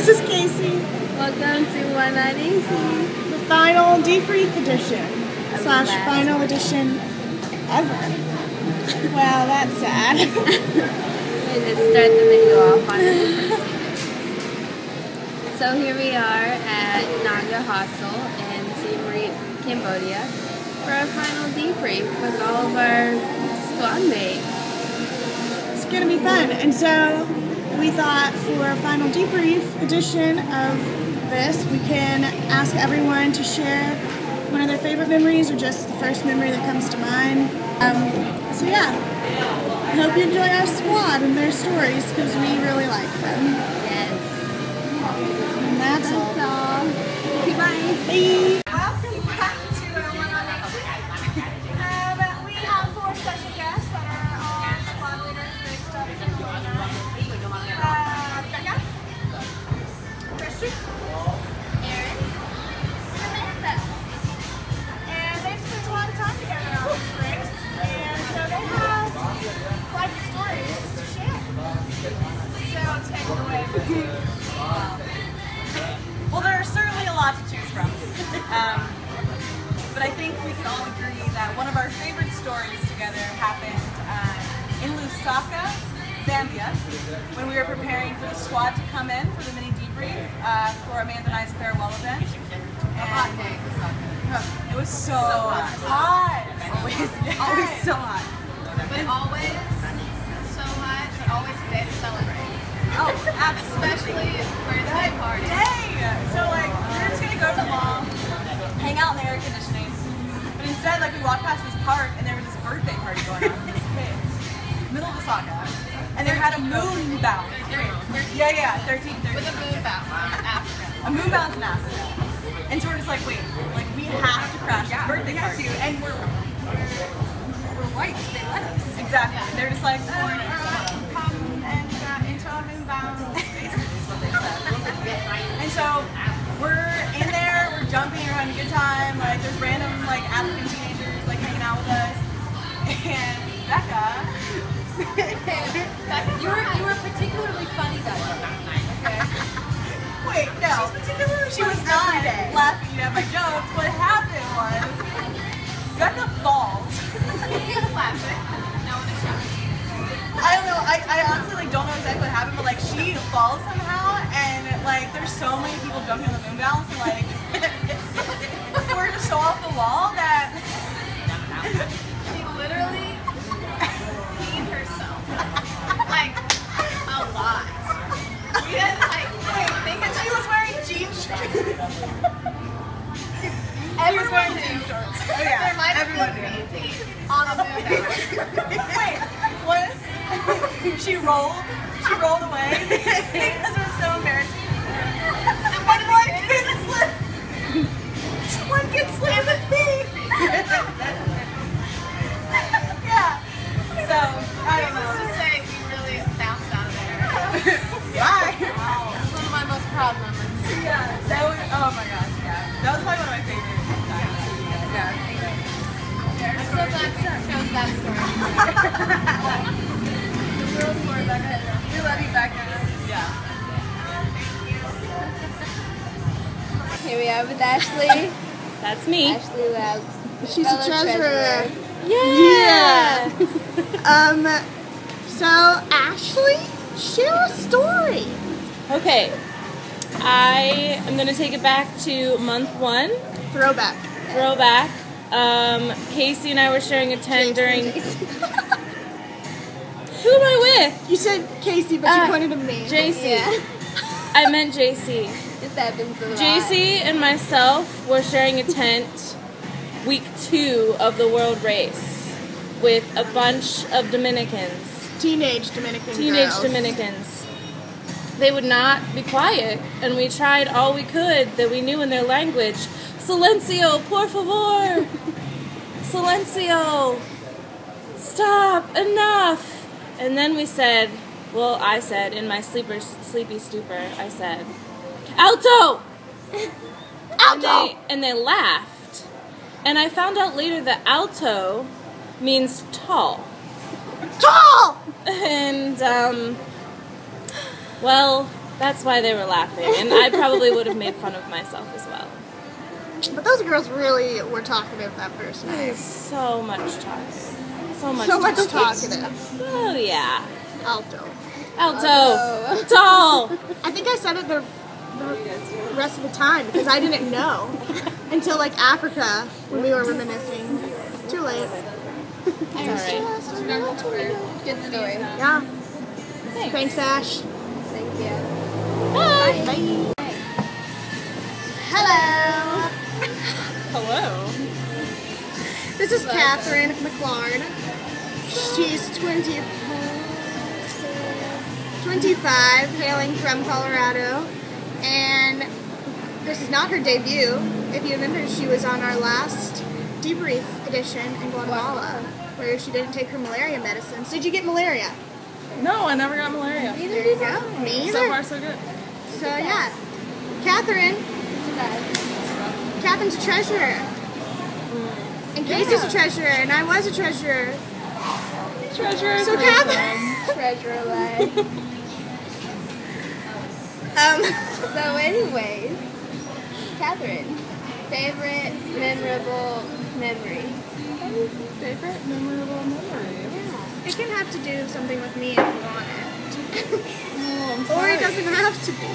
This is Casey. Welcome to One-on-ACI. The final debrief edition slash final edition ever. Well, that's sad. We just start the video off on it. So here we are at Naga Hostel in Siem Reap, Cambodia for our final debrief with all of our squad mates. It's gonna be fun. And so we thought for a final debrief edition of this, we can ask everyone to share one of their favorite memories or just the first memory that comes to mind. So yeah, I hope you enjoy our squad and their stories because we really like them. Yes. And that's all. Okay, bye. Bye. Welcome back to One-on-ACI. We have 4 special guests that are all squad leaders based up in Becca, Christian, Aaron, Samantha. And they've spent a lot of time together on this race. And so they have quite the stories to share. So take it away from you. Well, there are certainly a lot to choose from. But I think we can all agree that one of our favorite stories together happened in Lusaka, Zambia, when we were preparing for the squad to come in for the mini debrief for Amanda and I's farewell event. And it was so hot. Always so hot. But always so hot, but always a day to celebrate. Oh, absolutely. Especially birthday party. So like, we were just gonna go to the mall, hang out in the air conditioning, but instead like we walked past this park and there was this birthday party going on with this kid, middle of Lusaka, and they had a moon bounce. 13. Yeah, 13. With a moon bounce in Africa. A moon bounce in Africa. And so we're just like, wait, like we have to crash this birthday party. And we're white, they let us. Exactly. Yeah. They're just like, come and into a moon bounce, basically is what they said. And so we're in there, we're jumping, we're having a good time. Like there's random like African teenagers like hanging out with us. And Becca, you were particularly funny that night. Okay. wait, no, she was not laughing at my jokes. What happened was Becca falls. Classic. No one is shocked. I don't know, I honestly like don't know exactly what happened, but like she falls somehow and like there's so many people jumping on the moon bounce and like we're just so off the wall that She literally peed herself. Like, a lot. We had like, think of she was wearing jean shorts. everyone jean shorts. Oh yeah, There might have everyone been knew. pee on the moon bounce. Wait, what? She rolled away because it was so embarrassing. And one kid slammed the pee. Yeah. So, I don't Needless to know. say, we really bounced out of there. Bye. It's one of my most proud moments. Yeah, that was, oh my gosh, yeah. That was probably one of my favorite times. Yeah. I'm so glad you chose that story. The real story, Becca. We love you, Becca. Yeah. Here we are with Ashley. That's me. Ashley Louds. She's a fellow treasurer. Yeah. So Ashley, share a story. Okay. I am going to take it back to month 1. Throwback. Throwback. Casey and I were sharing a tent during... Who am I with? You said Casey, but you pointed to me. JC. Yeah. I meant JC. This happens a lot. JC and myself were sharing a tent week 2 of the world race with a bunch of Dominicans. Teenage Dominican Teenage girls. Dominicans. They would not be quiet, and we tried all we could that we knew in their language. Silencio, por favor! Silencio! Stop! Enough! And then we said, well, I said, in my sleepy stupor, I said, Alto! Alto! And they laughed. And I found out later that alto means tall. Tall! And, well, That's why they were laughing, and I probably would have made fun of myself as well. But those girls really were talkative that first night. So much talking. So much talkative. Oh, yeah. Alto. Alto. Tall. I think I said it the rest of the time because I didn't know until like Africa when we were reminiscing. Too late. It's alright. Good story. Yeah. Thanks, Ash. Thank you. Bye. Bye. Hello. Hello. This is Catherine McLaren. She's 25, hailing from Colorado, and this is not her debut. If you remember, she was on our last Debrief edition in Guatemala, where she didn't take her malaria medicines. Did you get malaria? No, I never got malaria. There you go. Me either. So far, so good. So yeah, Catherine. Catherine's a treasurer. And Casey's a treasurer, and I was a treasurer. Treasure. So Catherine. Treasure life. So anyways, Catherine, favorite memorable memory? Favorite memorable memory? It can have to do something with me if you want it. Oh, I'm Or sorry. it doesn't have to be.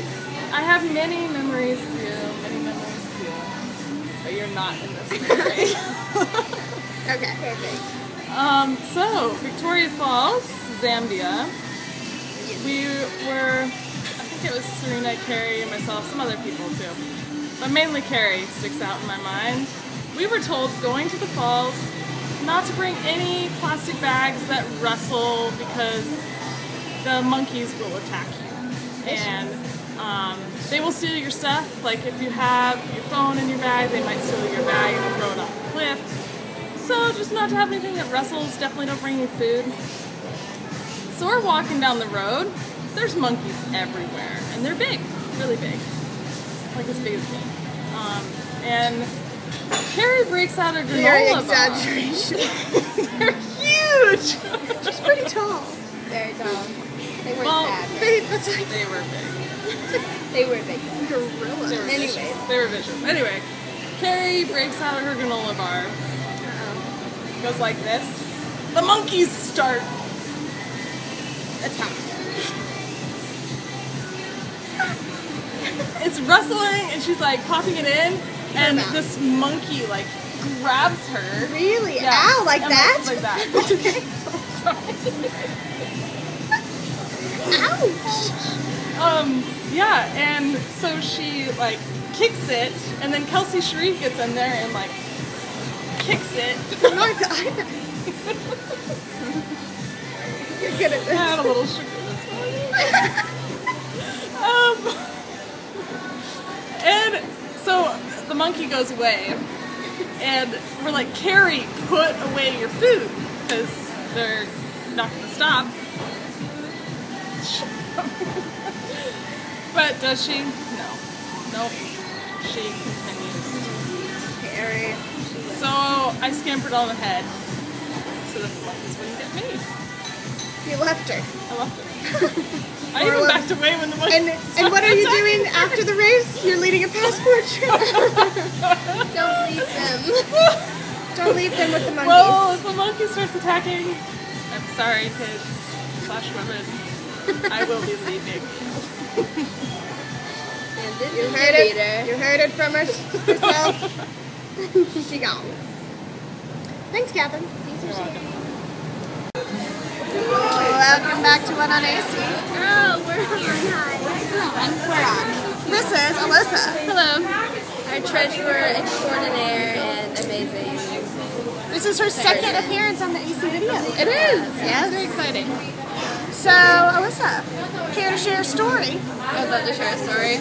I have many memories of you. Many memories of you. But you're not in this memory. Okay. Perfect. So, Victoria Falls, Zambia. We were, I think it was Serena, Carrie, and myself, some other people too. But mainly Carrie sticks out in my mind. We were told going to the falls not to bring any plastic bags that rustle because the monkeys will attack you. And they will steal your stuff. Like if you have your phone in your bag, they might steal your bag and throw it off the cliff. So just not to have anything that rustles. Definitely don't bring any food. So we're walking down the road. There's monkeys everywhere, and they're big, really big, like as big as me. And Carrie breaks out a Very granola bar. exaggeration. They're huge. She's pretty tall. Very tall. They weren't Well, that They, that's like They were big. They were big. gorilla. They were Anyways. vicious. They were vicious. Anyway, Carrie breaks out of her granola bar. Goes like this. The monkeys start attacking. It's rustling, and she's like popping it in, and mouth. this monkey like grabs her. Really? Yeah, Ow, like and that? Like that. Ouch! Yeah, and so she like kicks it, and then Kelsey Sharif gets in there and like kicks it. Oh my god. You're good at I this. had a little sugar this morning. And so the monkey goes away, and we're like, Carrie, put away your food, because they're not going to stop. But does she? No. Nope. She continues to eat. Carrie. So I scampered on ahead so that the monkeys wouldn't get me. You left her. I left it. I even backed away when the monkeys And what are you doing after the race? You're leading a passport trip. Don't leave them. Don't leave them with the monkeys. Well, if the monkey starts attacking, I'm sorry, kids / women, I will be leaving. And this You is heard the it. leader. You heard it from herself. She gone. Thanks, Catherine. You're welcome. Welcome back to One-on-ACI. Oh, we're on. We're on. This is Alyssa. Hello. Our treasurer extraordinaire and amazing. This is her second appearance on the AC video. It is. Yes. Very exciting. So, Alyssa, care to share a story? I would love to share a story.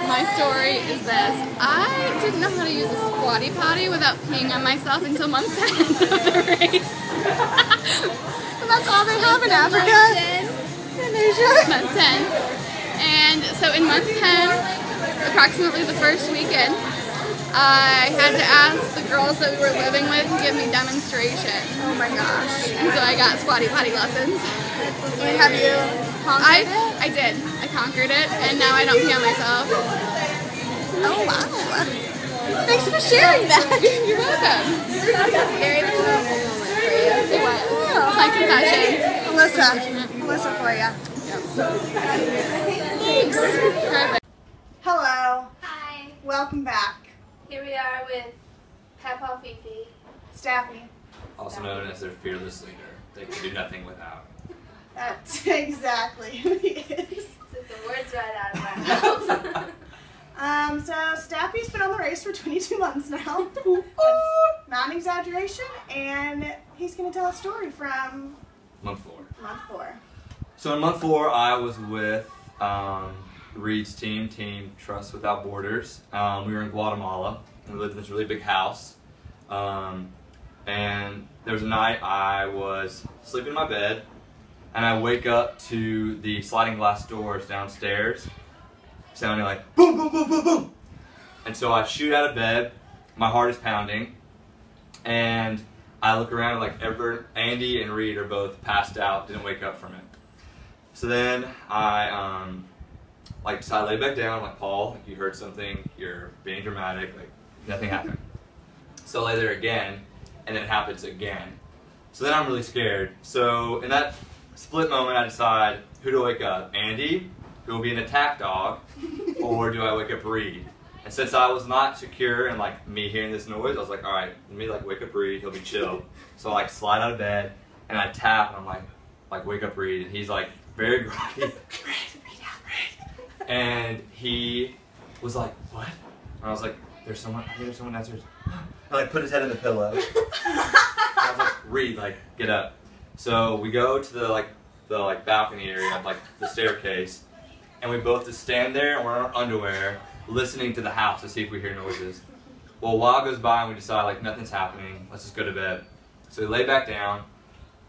My story is this. I didn't know how to use a squatty potty without peeing on myself until month 10 of the race. And that's all they have in Africa. In Asia. Month 10. And so in month 10, approximately the first weekend, I had to ask the girls that we were living with to give me demonstration. Oh my gosh. And so I got squatty potty lessons. And have you conquered it? I did. I conquered it, and now I don't pee on myself. Oh, wow. Thanks for sharing that. You're welcome. Very memorable moment for you. It was. My confession. Melissa for you. Thanks. Perfect. Hello. Hi. Welcome back. Here we are with Papa Fifi. Staffy. Also known as their fearless leader. They can do nothing without. That's exactly who he is. Took the words right out of my mouth. So Staffy's been on the race for 22 months now. That's not an exaggeration, and he's going to tell a story from Month 4. month 4. So in month 4, I was with Reed's team Trust Without Borders. We were in Guatemala, and we lived in this really big house. And there was a night I was sleeping in my bed, and I wake up to the sliding glass doors downstairs, sounding like boom, boom, boom, boom, boom. And so I shoot out of bed, my heart is pounding, and I look around and like Andy and Reed are both passed out, didn't wake up from it. So then I so I lay back down, like, Paul, like, you heard something, you're being dramatic, like nothing happened. So I lay there again, and then it happens again. So then I'm really scared. So in that split moment I decide, who do I wake up? Andy, who will be an attack dog, or do I wake up Reed? And since I was not secure in like me hearing this noise, I was like, alright, let me like wake up Reed, he'll be chill. So I like slide out of bed and I tap and I'm like wake up Reed, and he's like very groggy. Reed. And he was like, what? And I was like, there's someone, I think there's someone downstairs. I like put his head in the pillow. And I was like, Reed, like, get up. So we go to the balcony area, like the staircase, and we both just stand there and we're in our underwear, listening to the house to see if we hear noises. Well, a while goes by and we decide like nothing's happening, let's just go to bed. So we lay back down.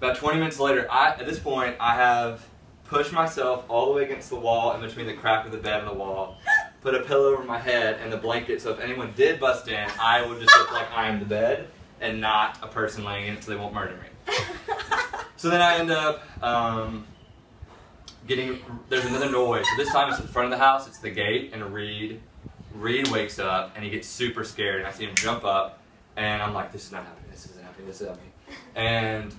About 20 minutes later, at this point, I have pushed myself all the way against the wall in between the crack of the bed and the wall, put a pillow over my head and the blanket, so if anyone did bust in, I would just look like I am the bed and not a person laying in it so they won't murder me. So then I end up there's another noise. So this time it's at the front of the house, it's the gate, and Reed wakes up and he gets super scared, and I see him jump up, and I'm like, this is not happening, this isn't happening, this isn't happening. And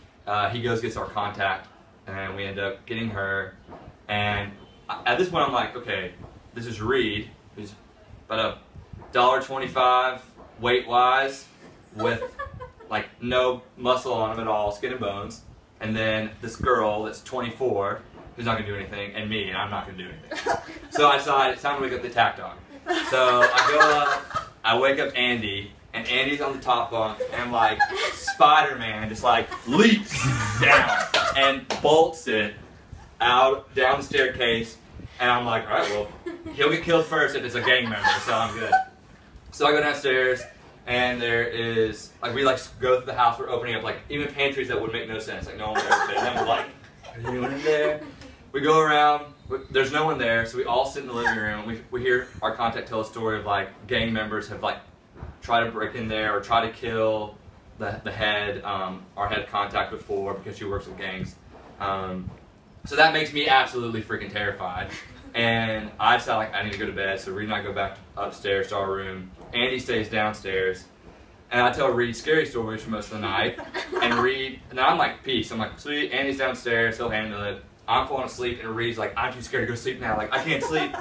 he gets our contact, and we end up getting her, and at this point I'm like, okay, this is Reed, who's about $1.25 weight-wise, with like no muscle on him at all, skin and bones, and then this girl that's 24, who's not going to do anything, and me, and I'm not going to do anything. So I decided it's time to wake up the attack dog. So I go up, I wake up Andy, and Andy's on the top bunk, and like Spider-Man just like leaps down and bolts it out down the staircase, and I'm like, alright, well, he'll get killed first if it's a gang member, so I'm good. So I go downstairs, and there is, like, we like go through the house, we're opening up like even pantries that would make no sense, like no one would ever fit, and then we're like, is anyone in there? We go around, there's no one there, so we all sit in the living room. We hear our contact tell a story of like gang members have like tried to break in there or try to kill the head, our head contact before, because she works with gangs. So that makes me absolutely freaking terrified. And I decide like I need to go to bed, so Reed and I go back upstairs to our room. Andy stays downstairs. And I tell Reed scary stories for most of the night. And I'm like, peace. I'm like, sweet, Andy's downstairs, he'll handle it. I'm falling asleep, and Reed's like, I'm too scared to go to sleep now. Like, I can't sleep.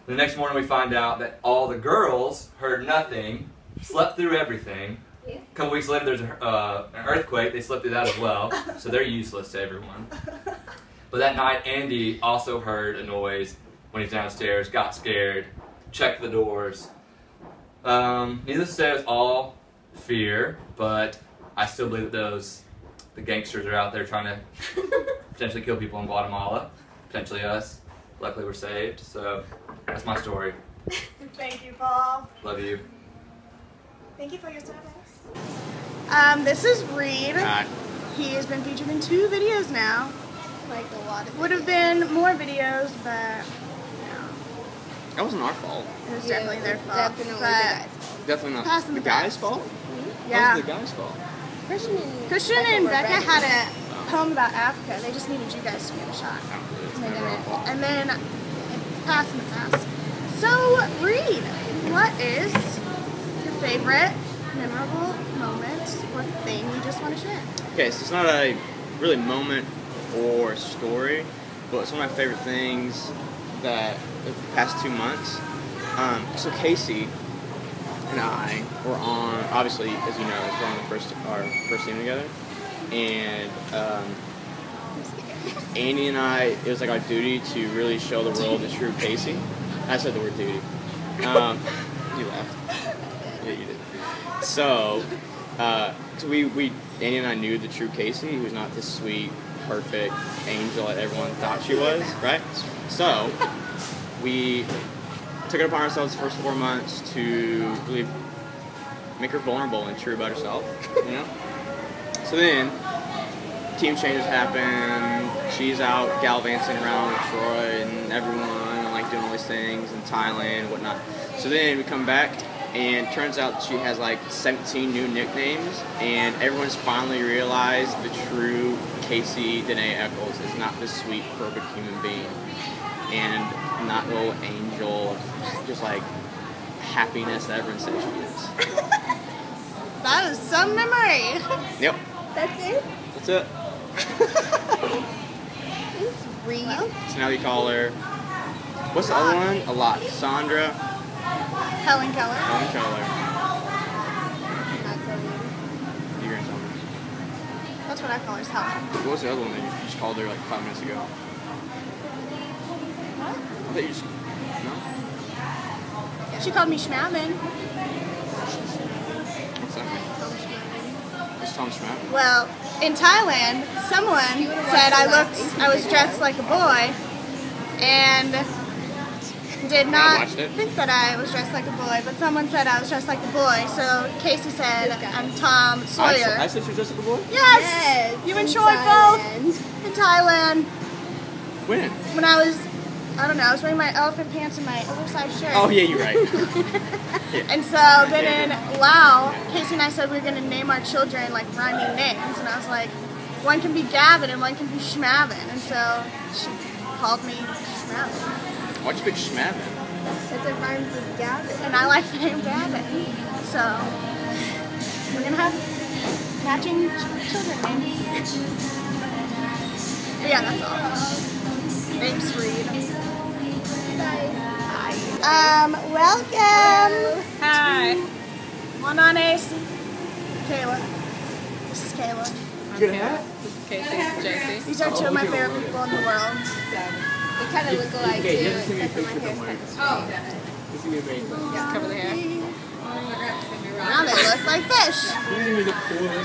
The next morning we find out that all the girls heard nothing, slept through everything. A couple weeks later there's an earthquake, they slept through that as well. So they're useless to everyone. But that night Andy also heard a noise when he's downstairs, got scared, checked the doors. Needless to say, it was all fear, but I still believe that the gangsters are out there trying to potentially kill people in Guatemala, potentially us. Luckily we're saved, so that's my story. Thank you, Paul. Love you. Thank you for your service. This is Reed. Hi. He has been featured in 2 videos now. Like a lot of Would have been more videos, but That wasn't our fault. it was definitely their fault. Definitely the But guys. Definitely not Passing the the guy's best. fault. yeah, That was the guy's fault. Christian and were Becca ready. had a poem about Africa. They just needed you guys to give it a shot. And they did it. And then it's pass in the pass. So, Reed, what is your favorite memorable moment or thing you just want to share? Okay, so it's not a really moment or story, but it's one of my favorite things that the past 2 months. So Casey and I were on, obviously, as you know, we're on our first team together, and Andy and I, it was like our duty to really show the world the true Casey. I said the word duty. You laughed. Yeah, you did. So we Andy and I knew the true Casey, who was not this sweet, perfect angel that everyone thought she was, right? So we took it upon ourselves the first 4 months to really make her vulnerable and true about herself, you know? So then, team changes happen, she's out gallivanting around with Troy and everyone, and like doing all these things in Thailand and whatnot. So then we come back, and turns out she has like 17 new nicknames, and everyone's finally realized the true Casey Danae Eccles is not this sweet, perfect human being, and not the little angel, just like happiness that everyone says she is. That is some memory. Yep. That's it? That's it. Thanks, Reed. Well, So now we call her, what's the other one? A lot. Sandra. Helen Keller. Helen Keller. Not so weird. You're gonna tell me. That's what I call her, is Helen. What was the other one that you just called her like 5 minutes ago? What? I thought you just, no? She called me Schmavin. What's that mean? What's Tom Schmapp? Well, in Thailand, someone said I was dressed like a boy, and did not watched it. think that I was dressed like a boy, but someone said I was dressed like a boy, so Casey said I'm Tom Sawyer. I said she was just like a boy? Yes! You and Troy both in Thailand. When? When I was, I don't know, I was wearing my elephant pants and my oversized shirt. Oh, yeah, you're right. And so then in Lao, Casey and I said we were going to name our children like rhyming names, and I was like, one can be Gavin and one can be Schmavin, and so she called me Schmavin. Why'd you pick Schmavin? That's a rhymes with Gavin. And I like the name Gavin, so we're going to have matching children names. But yeah, that's all. Thanks, Reed. Welcome. Hi. One-on-ACI. Kayla. This is Kayla. Good hat. This is Casey. This is JC. These are two of my favorite people in the world. They kind of look alike too, except for my hairstyle. Cover the hair. Now they look like fish.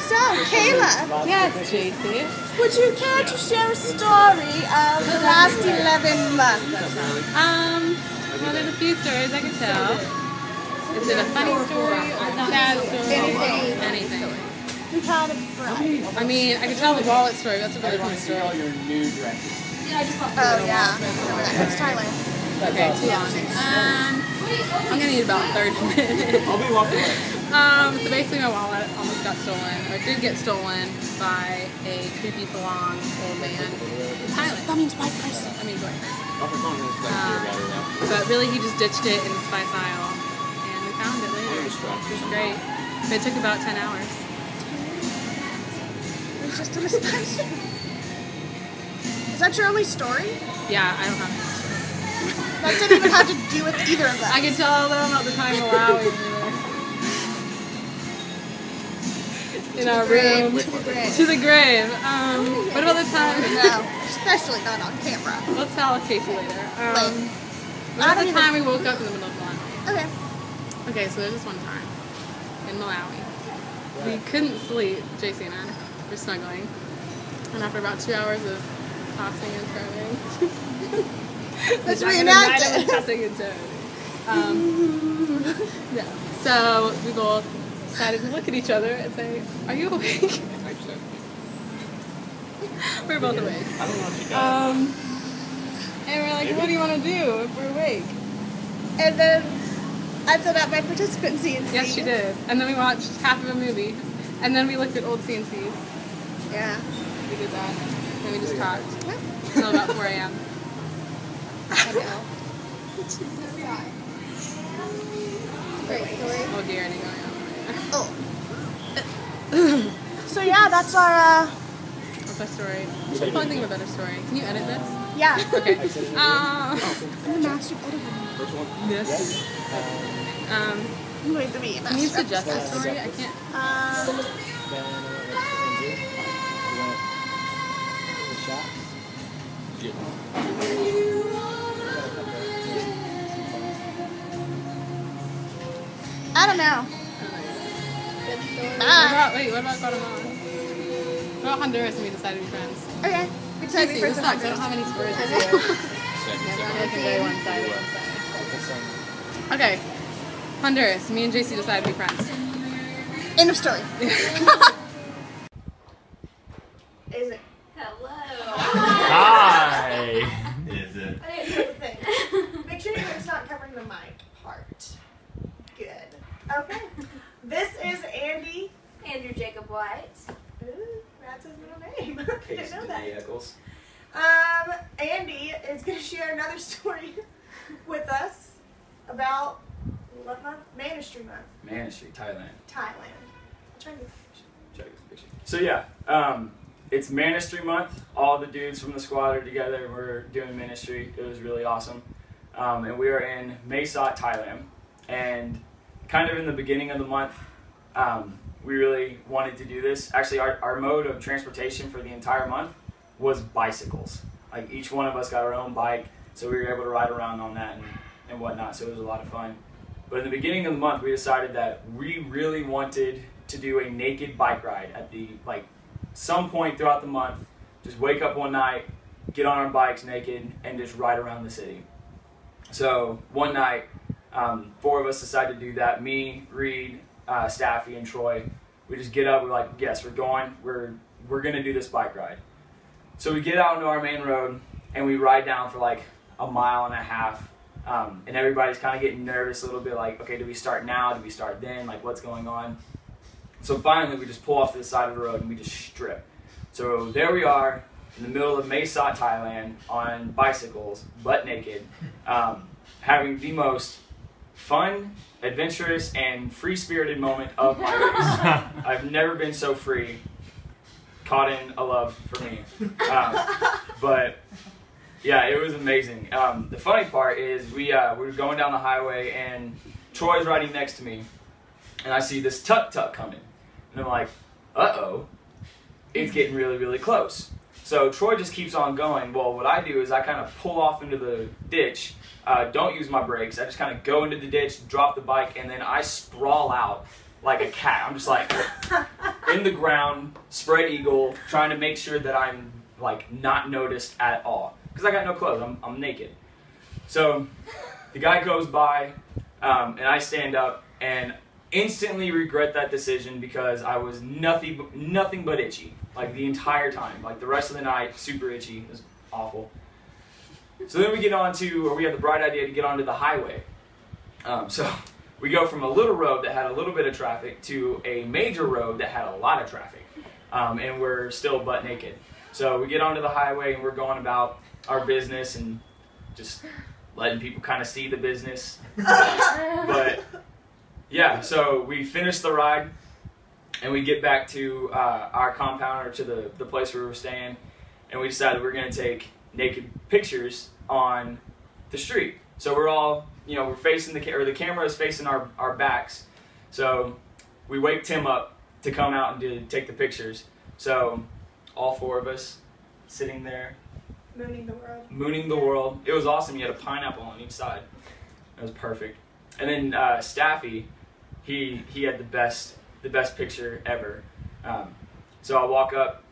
So, Kayla, Yes, JC. would you care to share a story of the last 11 months? Well, there's a few stories I could tell. Is it a funny story or a sad story? Anything. We kind of right. I mean, I could tell the wallet story. That's a really funny story. Oh, yeah. It's Thailand. Okay, too long. I'm gonna need about 30 minutes. I'll be walking away. So basically my wallet almost got stolen, or it did get stolen by a creepy Falang old man in Thailand. That means white person. I mean, what? But really he just ditched it in the spice aisle, and we found it later. It was great. But it took about 10 hours. It was just in a spice. Is that your only story? Yeah, I don't have That didn't even have to do with either of them. I could tell them at the time allowing me in our room. To the grave. To the grave. What about the time? No, especially not on camera. We'll tell Casey later. What I about don't the even- time we woke up in the middle of the night? Okay. Okay, so there's this one time in Malawi. We couldn't sleep, JC and I were snuggling. And after about 2 hours of tossing and turning, Let's Jack and reenact I was it. tossing and turning. Yeah. So we both decided to look at each other and say, "Are you awake?" We're both awake. And we're like, "What do you want to do if we're awake?" And then I filled out my participant CNC. Yes, she did. And then we watched half of a movie, and then we looked at old CNCs. Yeah. We did that. Then we just talked until about 4 a.m. Great story. Oh dear, I didn't go on. So yeah, that's our, What's my story? I'm trying to think of a better story. Can you edit this? yeah. Okay. I'm the master editor. Yes. I'm going to be a Can you master. suggest a story? I can't. I don't know. Good story. What about Guatemala? What about Honduras and we decided to be friends? Okay. We decided to be This friends with sucks. I don't have any stories with you. It's very one-sided. Okay. Honduras. Me and JC decided to be friends. End of story. Is it? Hello. Hi. Is it? I didn't hear the thing. Make sure it's not covering the mic part. Good. Okay. This is Andy. Andrew Jacob White. Ooh, that's his middle name. Didn't know that. Eccles. Andy is going to share another story with us about what month? Manistry month. Manistry, Thailand. Thailand. I'm trying to get the picture. So yeah, it's Manistry month. All the dudes from the squad are together. We're doing ministry. It was really awesome. And we are in Mae Sot, Thailand. And kind of in the beginning of the month, we really wanted to do this. Actually, our mode of transportation for the entire month was bicycles. Like each one of us got our own bike, so we were able to ride around on that and whatnot. So it was a lot of fun. But in the beginning of the month, we decided that we really wanted to do a naked bike ride at the some point throughout the month. Just wake up one night, get on our bikes naked, and just ride around the city. So one night, 4 of us decided to do that. Me, Reed, Staffy, and Troy. We just get up. We're like, yes, we're going. We're gonna do this bike ride. So we get out into our main road and we ride down for like a mile and a half. And everybody's kind of getting nervous a little bit, like, okay, do we start now? Do we start then? Like, what's going on? So finally, we just pull off to the side of the road and we just strip. So there we are in the middle of Mae Sot, Thailand, on bicycles, butt naked, having the most fun, adventurous, and free-spirited moment of my race. I've never been so free. Caught in a love for me. But yeah, it was amazing. The funny part is we were going down the highway and Troy's riding next to me, and I see this tuk-tuk coming. And I'm like, uh-oh, it's getting really, really close. So Troy just keeps on going. Well, what I do is I kind of pull off into the ditch, don't use my brakes. I just kind of go into the ditch, drop the bike, and then I sprawl out like a cat. I'm just like in the ground, spread eagle, trying to make sure that I'm like not noticed at all. Because I got no clothes, I'm naked. So the guy goes by, and I stand up and instantly regret that decision because I was nothing but itchy, like the entire time. Like the rest of the night, super itchy. It was awful. So then we have the bright idea to get onto the highway. So we go from a little road that had a little bit of traffic to a major road that had a lot of traffic, and we're still butt naked. So we get onto the highway and we're going about our business and just letting people kind of see the business. But yeah, so we finish the ride and we get back to our compound or to the place where we were staying, and we decided we're going to take naked pictures on the street. So we're all, we're facing the camera is facing our backs. So we wake Tim up to come out and to take the pictures. So all 4 of us sitting there. Mooning the world. Mooning the world. It was awesome. You had a pineapple on each side. It was perfect. And then Staffy, he had the best picture ever. So I walk up,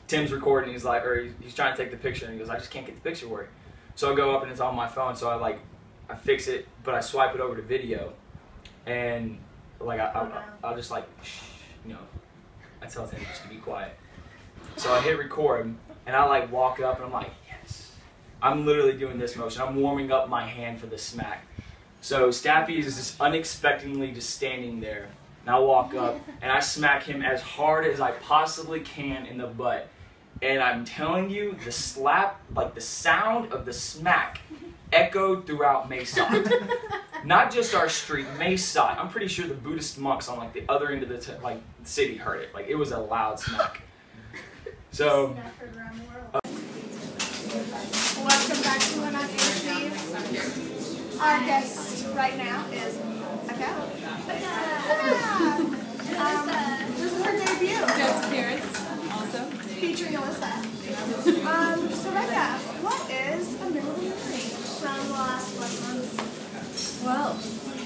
Tim's recording, he's trying to take the picture, and he goes, I just can't get the picture work. So I go up and it's on my phone, so I fix it, but I swipe it over to video, and I'll just shh, I tell Tim just to be quiet. So I hit record, and I walk up and I'm like, yes. I'm literally doing this motion. I'm warming up my hand for the smack. So Staffy is just unexpectedly just standing there, and I walk up and I smack him as hard as I possibly can in the butt. And I'm telling you, the slap, like the sound of the smack, echoed throughout Maysot. Not just our street, Maysot. I'm pretty sure the Buddhist monks on like the other end of the city heard it. Like it was a loud smack. So. Welcome back to One-on-ACI. Our guest right now is Becca. This is her debut. Guest appearance, also. Featuring Alyssa. So Becca, what is a memorable memory from the last 1 month? Well,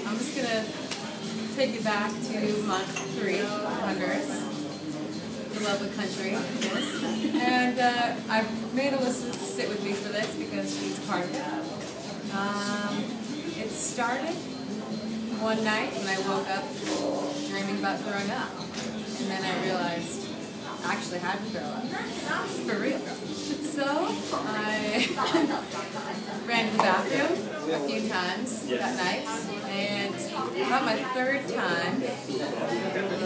I'm just going to take you back to month 3 of Honduras, the lovely country. And I've made Alyssa sit with me for this because she's a part of it. It started one night when I woke up dreaming about throwing up. And then I realized I actually had to throw up. For real. So I ran to the bathroom a few times that night, and about my 3rd time in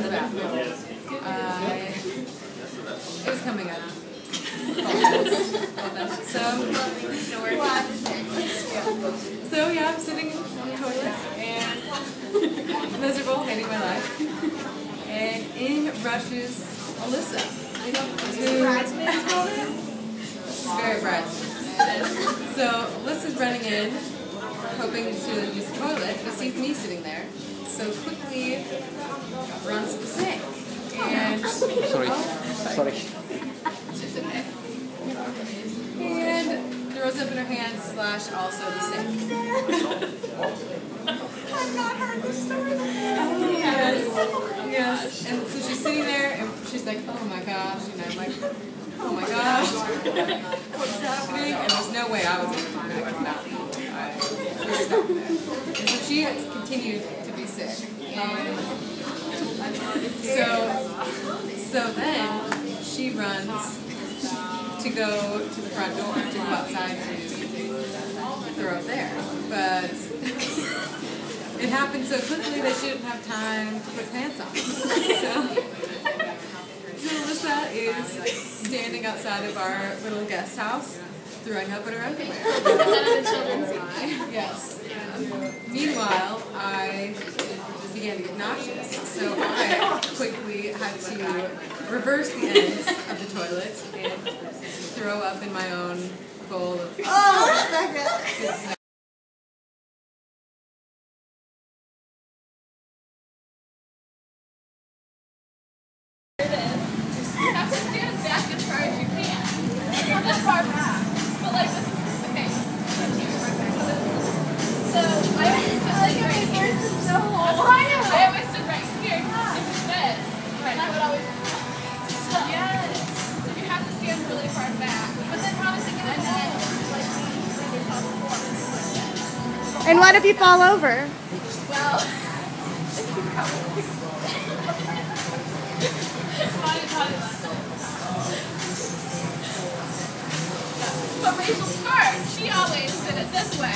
the bathroom, it was coming up. So yeah, I'm sitting on the toilet and miserable, hating my life, and in rushes Alyssa. Very bridesmaids. So Alyssa's running in, hoping to use the toilet, but sees me sitting there. So quickly runs to the sink and Sorry. and throws up in her hand / also the sink. I've not heard this story before. Yes. And so she's sitting there and she's like, oh my gosh, and I'm like, oh my gosh, what's happening? And there's no way I was going to come back from that. I just stopped there. And so she has continued to be sick. And so then she runs to go to the front door, to go outside to throw up there. But it happened so quickly that she didn't have time to put pants on. So Alyssa is standing outside of our little guest house, throwing up in her underwear. Yes. Meanwhile, I began to get nauseous, so I quickly had to reverse the ends of the toilet and throw up in my own bowl of good snow. And what if you fall over? Well, but Rachel's smart. She always did it this way.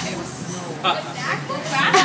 Back.